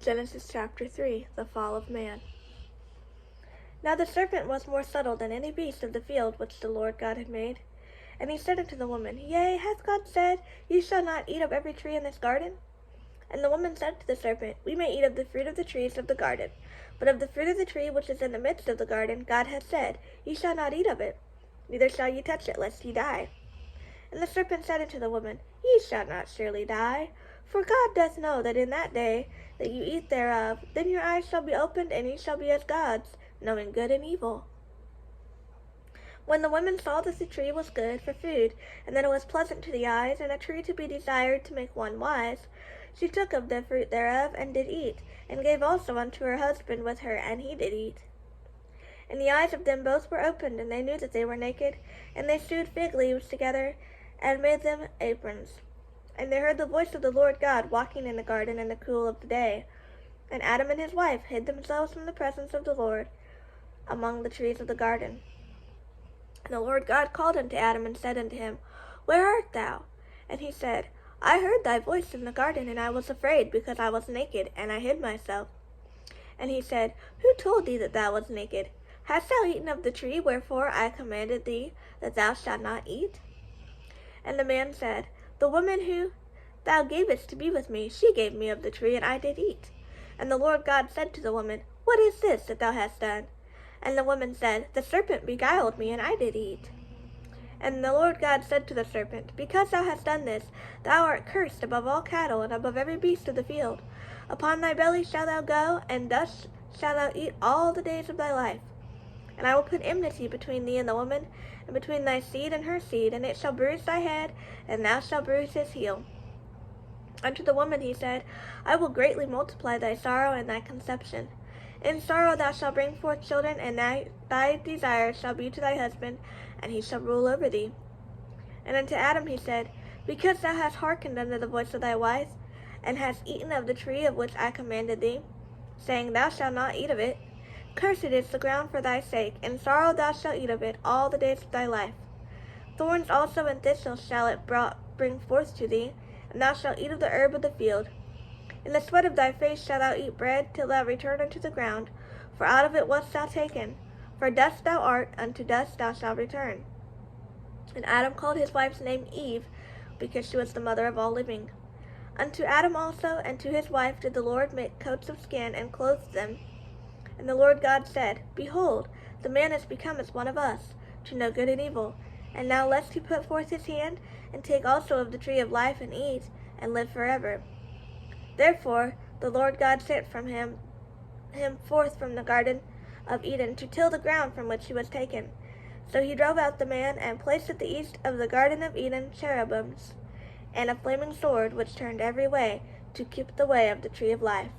Genesis chapter 3, the fall of man. Now the serpent was more subtle than any beast of the field which the Lord God had made. And he said unto the woman, Yea, hath God said, Ye shall not eat of every tree in this garden? And the woman said to the serpent, We may eat of the fruit of the trees of the garden. But of the fruit of the tree which is in the midst of the garden, God hath said, Ye shall not eat of it, neither shall ye touch it, lest ye die. And the serpent said unto the woman, Ye shall not surely die. For God doth know that in that day that you eat thereof, then your eyes shall be opened, and ye shall be as gods, knowing good and evil. When the woman saw that the tree was good for food, and that it was pleasant to the eyes, and a tree to be desired to make one wise, she took of the fruit thereof, and did eat, and gave also unto her husband with her, and he did eat. And the eyes of them both were opened, and they knew that they were naked, and they sewed fig leaves together, and made them aprons. And they heard the voice of the Lord God walking in the garden in the cool of the day. And Adam and his wife hid themselves from the presence of the Lord among the trees of the garden. And the Lord God called unto Adam, and said unto him, Where art thou? And he said, I heard thy voice in the garden, and I was afraid, because I was naked, and I hid myself. And he said, Who told thee that thou wast naked? Hast thou eaten of the tree wherefore I commanded thee that thou shalt not eat? And the man said, The woman who thou gavest to be with me, she gave me of the tree, and I did eat. And the Lord God said to the woman, What is this that thou hast done? And the woman said, The serpent beguiled me, and I did eat. And the Lord God said to the serpent, Because thou hast done this, thou art cursed above all cattle, and above every beast of the field. Upon thy belly shalt thou go, and dust shalt thou eat all the days of thy life. And I will put enmity between thee and the woman, and between thy seed and her seed, and it shall bruise thy head, and thou shalt bruise his heel. Unto the woman he said, I will greatly multiply thy sorrow and thy conception. In sorrow thou shalt bring forth children, and thy desire shall be to thy husband, and he shall rule over thee. And unto Adam he said, Because thou hast hearkened unto the voice of thy wife, and hast eaten of the tree of which I commanded thee, saying, Thou shalt not eat of it, cursed is the ground for thy sake, in sorrow thou shalt eat of it all the days of thy life. Thorns also and thistles shall it bring forth to thee, and thou shalt eat of the herb of the field. In the sweat of thy face shalt thou eat bread, till thou return unto the ground, for out of it wast thou taken. For dust thou art, unto dust thou shalt return. And Adam called his wife's name Eve, because she was the mother of all living. Unto Adam also and to his wife did the Lord make coats of skin, and clothed them. And the Lord God said, Behold, the man is become as one of us, to know good and evil. And now lest he put forth his hand, and take also of the tree of life, and eat, and live forever. Therefore the Lord God sent from him forth from the garden of Eden, to till the ground from which he was taken. So he drove out the man, and placed at the east of the garden of Eden cherubims, and a flaming sword which turned every way, to keep the way of the tree of life.